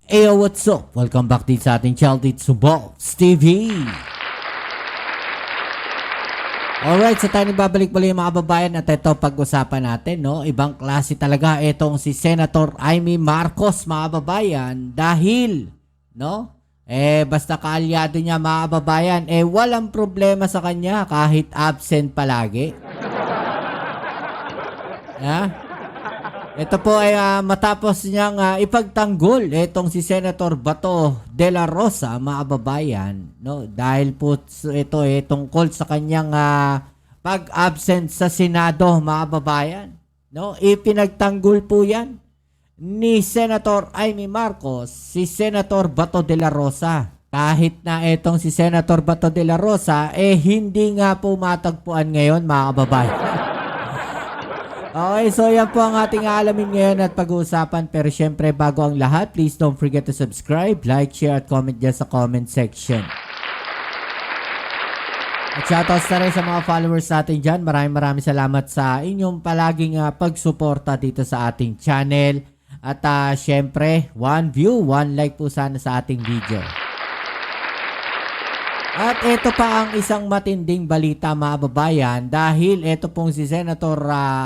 Ayo, what's up? Welcome back din sa ating channel dito sa Balls TV. Alright, so tayo babalik muli mga kababayan at ito pag-usapan natin, no? Ibang klase talaga itong si Senator Amy Marcos, mga kababayan, dahil, no? Basta kaalyado niya mga kababayan, walang problema sa kanya kahit absent palagi. Ha? Ito po ay matapos niyang ipagtanggol itong si Senator Bato de la Rosa, mga kababayan, no? Dahil po ito tungkol sa kanyang pag-absent sa Senado, mga kababayan, no? Ipinagtanggol po 'yan ni Senator Amy Marcos si Senator Bato de la Rosa. Kahit na itong si Senator Bato de la Rosa hindi nga po matagpuan ngayon, mga kababayan. Okay, so yan po ang ating alamin ngayon at pag-uusapan. Pero syempre, bago ang lahat, please don't forget to subscribe, like, share, at comment dyan sa comment section. At shoutouts na rin sa mga followers natin dyan. Maraming salamat sa inyong palaging pagsuporta dito sa ating channel. At syempre, 1 view, 1 like po sana sa ating video. At ito pa ang isang matinding balita, mga babayan, dahil ito pong si Senator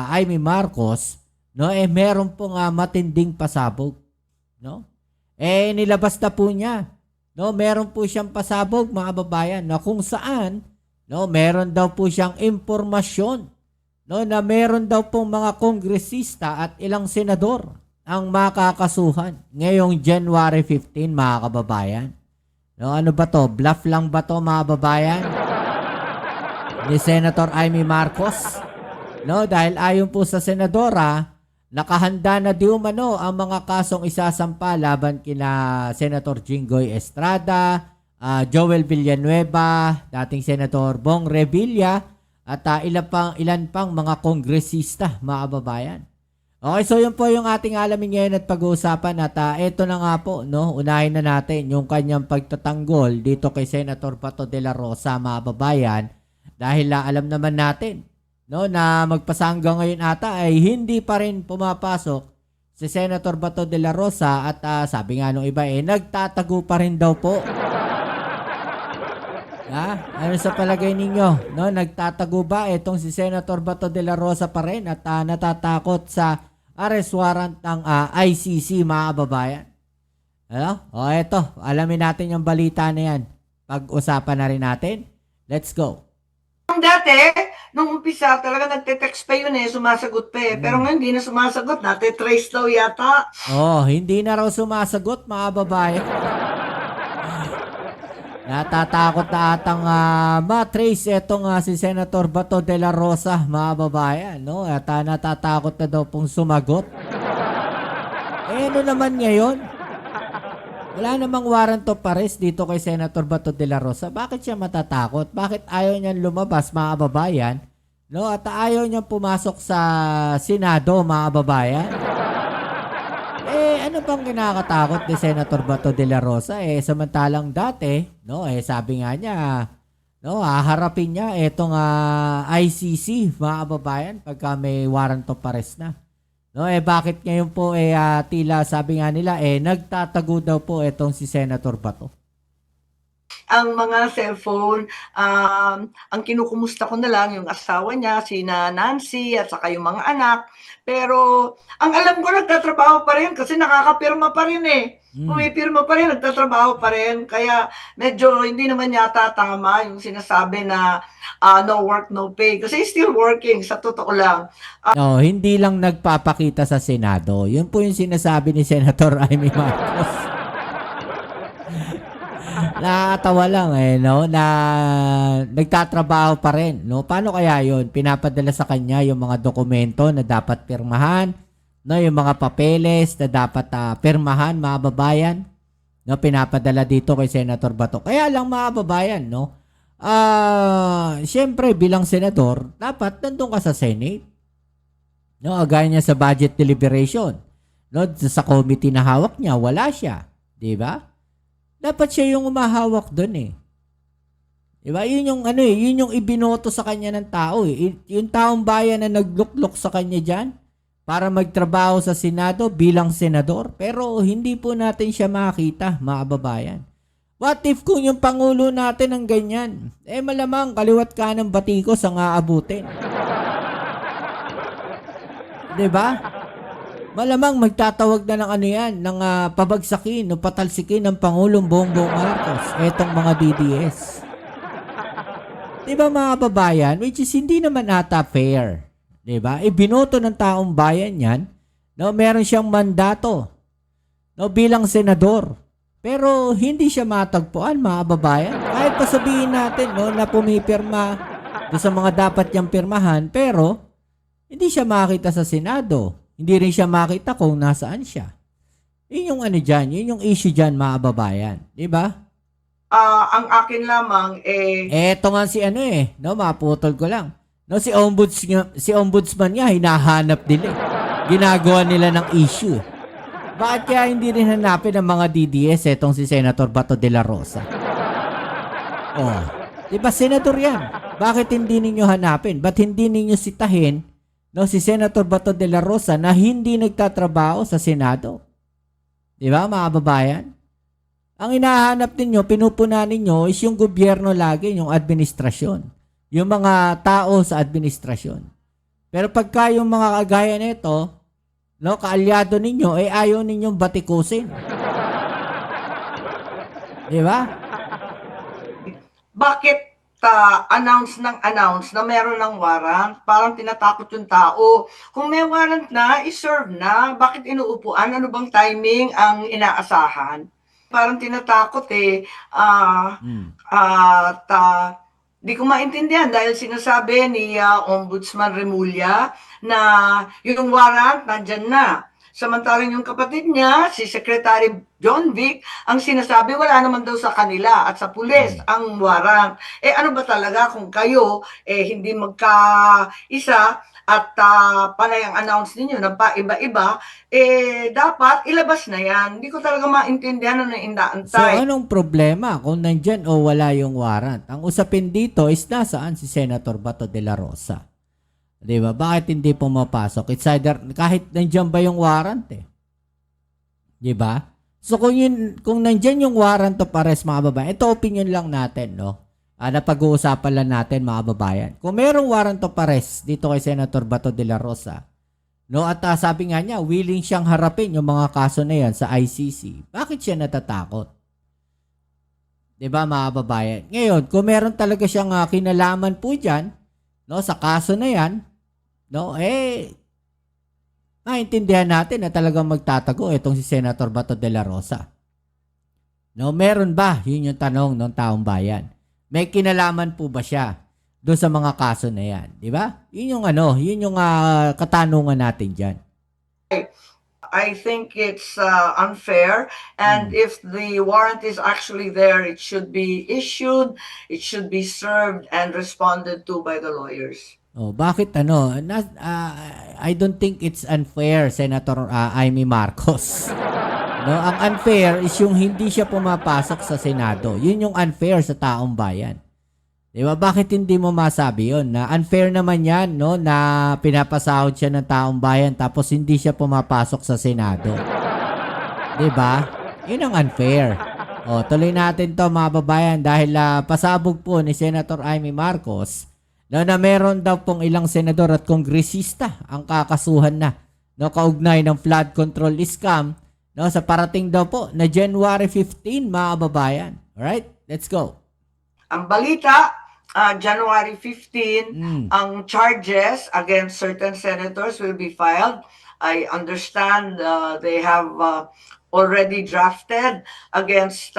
Amy Marcos, no, meron pong matinding pasabog, no? Nilabas na po niya, no, meron po siyang pasabog, mga babayan, na kung saan, no, meron daw po siyang impormasyon, no, na meron daw pong mga kongresista at ilang senador ang makakasuhan ngayong January 15, mga kababayan. No, ano ba to? Bluff lang ba to, mga babayan? Ni Senator Amy Marcos? No, dahil ayon po sa senadora, nakahanda na di umano ang mga kasong isasampa laban kina Senator Jinggoy Estrada, Joel Villanueva, dating Senator Bong Revilla, at ilan pang mga kongresista, mga babayan. Okay, so yun po yung ating alamin ngayon at pag-uusapan at ito na nga po, no, unahin na natin yung kanyang pagtatanggol dito kay Senator Bato de la Rosa, mga babayan, dahil alam naman natin, no, na magpasanggang ngayon ata ay hindi pa rin pumapasok si Senator Bato de la Rosa at sabi nga nung iba nagtatago pa rin daw po. Ano sa palagay ninyo? No, nagtatago ba itong si Senator Bato de la Rosa pa rin at natatakot sa arrest warrant ng ICC, mga kababayan? Ano? O eto, alamin natin yung balita na yan. Pag-usapan na rin natin. Let's go. Dati, nung umpisa, talaga nagte-text pa yun sumasagot pa Pero ngayon, hindi na sumasagot. Nate-trace daw yata. Hindi na raw sumasagot, mga babayan. Natatakot na atang matrace itong si Senator Bato de la Rosa, mga babayan, no? At natatakot na daw pong sumagot. Ano naman ngayon? Wala namang warrant of arrest dito kay Senator Bato de la Rosa. Bakit siya matatakot? Bakit ayaw niyang lumabas, mga babayan? No? At ayaw niyang pumasok sa Senado, mga babayan? Ano bang kinakatakot ni Senator Bato de la Rosa? Samantalang dati, no, sabi nga niya, no, haharapin niya itong ICC, mga kababayan, pagka may warrant of arrest na. No, bakit ngayon po tila sabi nga nila nagtatago daw po itong si Senator Bato? Ang mga cellphone, ang kinukumusta ko na lang yung asawa niya, sina Nancy at saka yung mga anak. Pero ang alam ko nagtatrabaho pa rin kasi nakakapirma pa rin Pumipirma pa rin, nagtatrabaho pa rin. Kaya medyo hindi naman yata tama yung sinasabi na no work, no pay. Kasi still working, sa totoo lang. No, hindi lang nagpapakita sa Senado. Yun po yung sinasabi ni Senator Amy Marcos. Nakakatawa lang no, na nagtatrabaho pa rin, no? Paano kaya yun? Pinapadala sa kanya yung mga dokumento na dapat pirmahan, no, yung mga papeles na dapat pirmahan, mga babayan, no, pinapadala dito kay Senator Bato. Kaya lang, mga babayan, no, syempre bilang senador, dapat nandun ka sa Senate, no, agaya niya sa budget deliberation, no, sa committee na hawak niya, wala siya, di ba? Dapat siya yung umahawak doon Diba? Yun yung yun yung ibinoto sa kanya ng tao Yung taong bayan na nagluklok sa kanya diyan para magtrabaho sa Senado bilang senador. Pero hindi po natin siya makita, mga kababayan. What if kung yung Pangulo natin ang ganyan? Malamang kaliwat kanang batikos ang aabutin. 'Di ba? Malamang magtatawag na ng ano yan, ng pabagsakin o patalsikin ng Pangulong Bongbong Marcos, etong mga DDS. Diba mga kababayan? Which is hindi naman ata fair. Diba? Binoto ng taong bayan yan, no, meron siyang mandato, no, bilang senador. Pero hindi siya matagpuan, mga kababayan. Kahit pa sabihin natin, no, na pumipirma doon sa mga dapat niyang pirmahan, pero hindi siya makita sa Senado. Hindi rin siya makita kung nasaan siya. Yun yung ano dyan, yun yung issue dyan, mga kababayan. Diba? Ang akin lamang Eto nga si ano no, maputol ko lang. No, si ombudsman niya, hinahanap nila. Ginagawa nila ng issue. Bakit kaya hindi rin hanapin ng mga DDS etong si Senator Bato de la Rosa? Oh, diba senador yan? Bakit hindi ninyo hanapin? Ba't hindi ninyo sitahin, no, si Senator Bato de la Rosa na hindi nagtatrabaho sa Senado? Diba mga kababayan? Ang hinahanap ninyo, pinupuna ninyo is yung gobyerno lagi, yung administrasyon. Yung mga tao sa administrasyon. Pero pagka yung mga kagaya nito, no, kaalyado ninyo, ayaw ninyong batikusin. Diba? bakit announce na meron ng warrant? Parang tinatakot yung tao. Kung may warrant na, iserve na. Bakit inuupuan? Ano bang timing ang inaasahan? Parang tinatakot At di ko maintindihan dahil sinasabi ni Ombudsman Remulla na yung warrant nandyan na. Samantalang yung kapatid niya, si Secretary John Vic, ang sinasabi wala naman daw sa kanila at sa pulis ang warrant. Ano ba talaga kung kayo hindi magkaisa at panay ang announce ninyo na iba-iba, dapat ilabas na yan. Hindi ko talaga maintindihan ano na So inaantay. anong problema kung nandyan o wala yung warrant? Ang usapin dito is nasaan si Senator Bato de la Rosa? Diba? Bakit hindi pumapasok? It's either, kahit nandyan ba yung warrant Diba? So kung nandyan yung warrant of arrest, mga babayan, ito opinion lang natin, no? Napag-uusapan lang natin, mga babayan. Kung merong warrant of arrest dito kay Senator Bato de la Rosa, no, at sabi nga niya, willing siyang harapin yung mga kaso na yan sa ICC, bakit siya natatakot? Diba, mga babayan? Ngayon, kung meron talaga siyang kinalaman po dyan, no, sa kaso na yan, no, maintindihan natin na talagang magtatago itong si Senator Bato de la Rosa. No, meron ba? Yun yung tanong ng taong bayan. May kinalaman po ba siya doon sa mga kaso na yan? Di ba? Yun yung katanungan natin dyan. I think it's unfair, and if the warrant is actually there, it should be issued, it should be served and responded to by the lawyers. Oh, bakit I don't think it's unfair, Senator Amy Marcos. No, ang unfair is yung hindi siya pumapasok sa Senado. Yun yung unfair sa taong bayan. 'Di ba? Bakit hindi mo masabi 'yon? Na unfair naman 'yan, no, na pinapasahod siya ng taong bayan tapos hindi siya pumapasok sa Senado. 'Di ba? 'Yun ang unfair. O, tuloy natin 'to, mga babayan, dahil pasabog po ni Senator Amy Marcos na meron daw pong ilang senador at kongresista ang kakasuhan na, no, kaugnay ng flood control scam, no, sa parating daw po na January 15, mga babayan. Alright, let's go. Ang balita, January 15, ang charges against certain senators will be filed. I understand they have already drafted against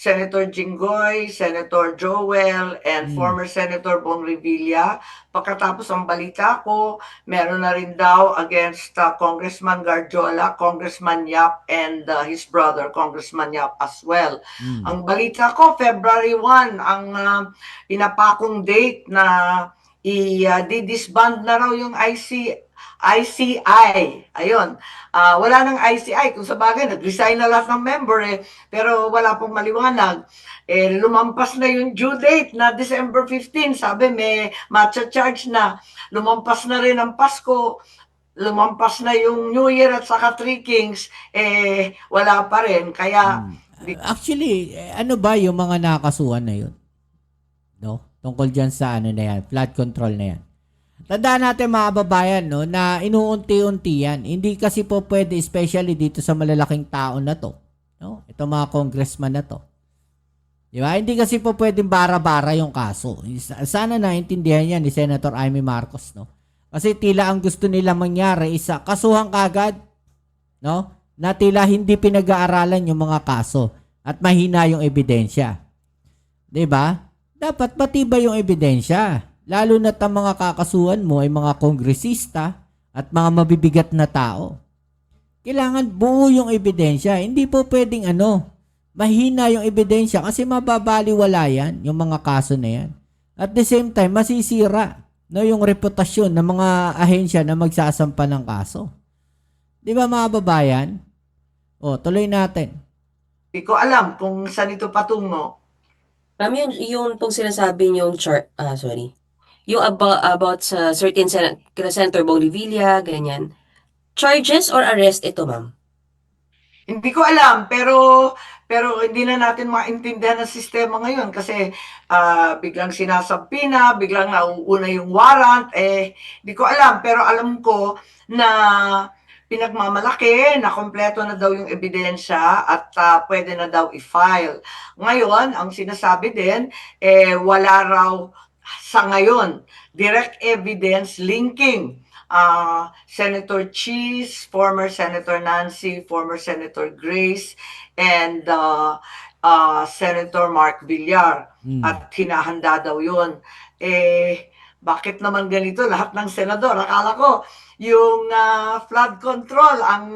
Senator Jinggoy, Senator Joel, and former Senator Bong Revilla. Pagkatapos ang balita ko, meron na rin daw against Congressman Garjola, Congressman Yap, and his brother, Congressman Yap as well. Ang balita ko, February 1, ang pinapakong date na i-disband na raw yung ICI. Ayun. Wala nang ICI. Kung sa bagay, nag-resign na lahat ng member pero wala pong maliwanag. Lumampas na yung due date na December 15. Sabi, may matcha charge na. Lumampas na rin ang Pasko. lumampas na yung New Year at saka Three Kings, wala pa rin. Kaya, Hmm. Actually, ano ba yung mga nakakasuhan na yun? No? Tungkol dyan sa ano na yan, flood control na yan. Tandaan natin mga kababayan, no, na inuunti-unti yan. Hindi kasi po pwede, especially dito sa malalaking tao na to. No? Ito mga congressman na to. Di ba? Hindi kasi po pwedeng bara-bara yung kaso. Sana naintindihan yan ni Senator Amy Marcos, no? Kasi tila ang gusto nila mangyari is kasuhan kagad, no? Na tila hindi pinag-aaralan yung mga kaso at mahina yung ebidensya. 'Di ba? Dapat matibay yung ebidensya. Lalo na ang mga kakasuhan mo ay mga kongresista at mga mabibigat na tao. Kailangan buo yung ebidensya. Hindi po pwedeng mahina yung ebidensya kasi mababaliwala yan, yung mga kaso na yan. At the same time, masisira yung reputasyon ng mga ahensya na magsasampa ng kaso. Di ba mga babayan? O, tuloy natin. di ko alam kung saan ito patungo. Ma'am, yung pong sinasabi niyong sorry. Yung about sa certain Senator Bong Revilla, ganyan. Charges or arrest ito, ma'am? Hindi ko alam, pero hindi na natin maintindihan ang sistema ngayon kasi biglang sinasampi na, biglang nauuna yung warrant, hindi ko alam. Pero alam ko na pinagmamalaki na kompleto na daw yung ebidensya at pwede na daw i-file. Ngayon, ang sinasabi din, wala raw sa ngayon direct evidence linking Senator Cheese, former Senator Nancy, former Senator Grace, and Senator Mark Villar. At hinahanda daw yun. Bakit naman ganito? Lahat ng senador, akala ko, yung flood control, ang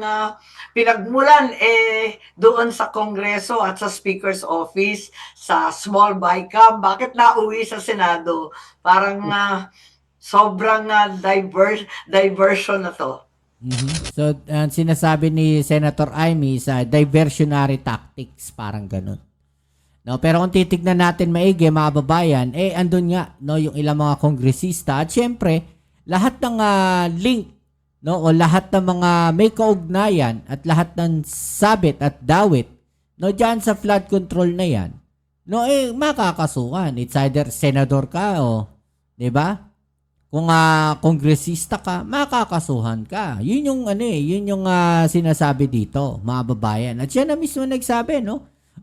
pinagmulan doon sa Kongreso at sa Speaker's Office, sa small BICAM. Bakit nauwi sa Senado? Parang sobrang diversion na to. So, sinasabi ni Senator Amy sa diversionary tactics, parang ganun. No, pero kung titignan natin maigi, mga babayan, andun nga yung ilang mga kongresista at syempre, lahat ng link, o lahat ng mga may kaugnayan at lahat ng sabit at dawit, diyan sa flood control na yan, makakasuhan. It's either senador ka o, 'di ba? Kung kongresista ka, makakasuhan ka. Yun yung sinasabi dito, mga babayan. At siya na mismo nagsabi,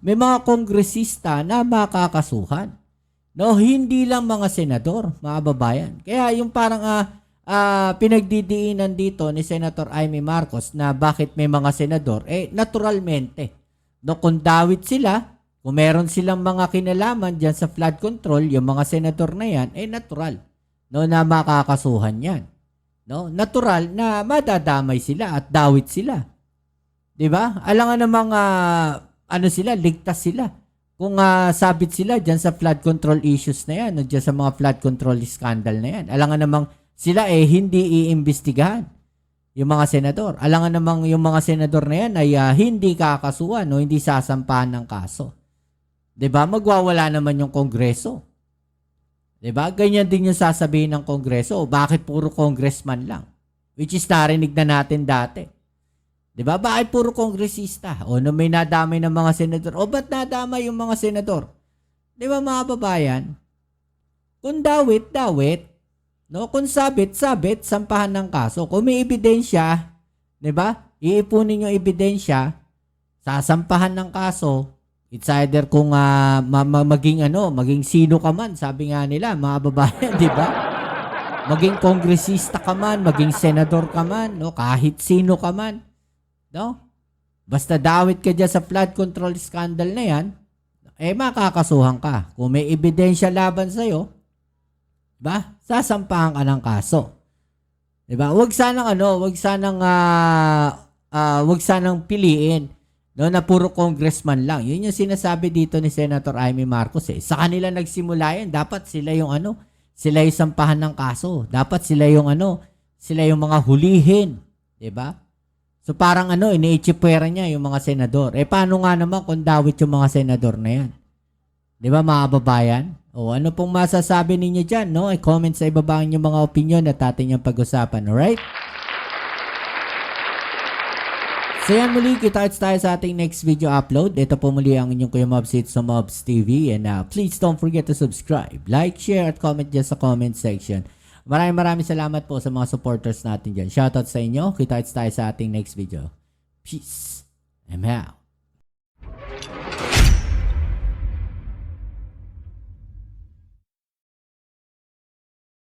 may mga kongresista na makakasuhan. Hindi lang mga senador, mga babayan. Kaya yung parang pinagdidiinan dito ni Senator Amy Marcos na bakit may mga senador, naturalmente. Kung dawit sila, kung meron silang mga kinalaman dyan sa flood control, yung mga senador na yan, natural. Na makakasuhan yan. Natural na madadamay sila at dawit sila. 'Di ba? Alangan namang ligtas sila. Kung sabit sila diyan sa flood control issues na yan, diyan sa mga flood control scandal na yan. Alangan namang sila hindi iimbestigahan yung mga senador. Alangan namang yung mga senador na yan ay hindi kakasuhan o hindi sasampahan ng kaso. 'Di ba? Magwawala naman yung Kongreso. 'Di ba? Ganyan din yung sasabihin ng Kongreso. Bakit puro congressman lang? Which is narinig na natin dati. 'Di ba? Bakit puro kongresista? O may nadamay ng mga senador. O ba't nadamay yung mga senador? 'Di ba mga babayan? Kung dawit, dawit. Kung sabit, sabit, sampahan ng kaso. Kung may ebidensya, 'di ba? Iipunin yung ebidensya, sasampahan ng kaso. It's either kung maging sino ka man, sabi nga nila, mga babayan, 'di ba? Maging kongresista ka man, maging senador ka man, kahit sino ka man, Basta dawit ka diyan sa flood control scandal na 'yan, makakasuhan ka. Kung may ebidensya laban sa iyo, 'di ba? Sasampahan ka ng kaso. 'Di ba? Huwag sanang piliin na puro congressman lang. Yun yung sinasabi dito ni Senator Amy Marcos. Sa kanila nagsimula yan. Dapat sila yung sila yung sampahan ng kaso. Dapat sila yung mga hulihin. 'Di ba? So parang iniitsipwera niya yung mga senador. Paano nga naman kung dawit yung mga senador na yan? 'Di ba mga babayan? Ano pong masasabi ninyo dyan? I-comment sa ibaba yung mga opinion at atin yung pag-usapan. Alright? So yan muli, kita-kits tayo sa ating next video upload. Ito po muli ang inyong Kuya Mobs dito sa Mobs TV. And please don't forget to subscribe, like, share, at comment dyan sa comment section. Maraming salamat po sa mga supporters natin dyan. Shoutout sa inyo. Kita-kits tayo sa ating next video. Peace. I'm out.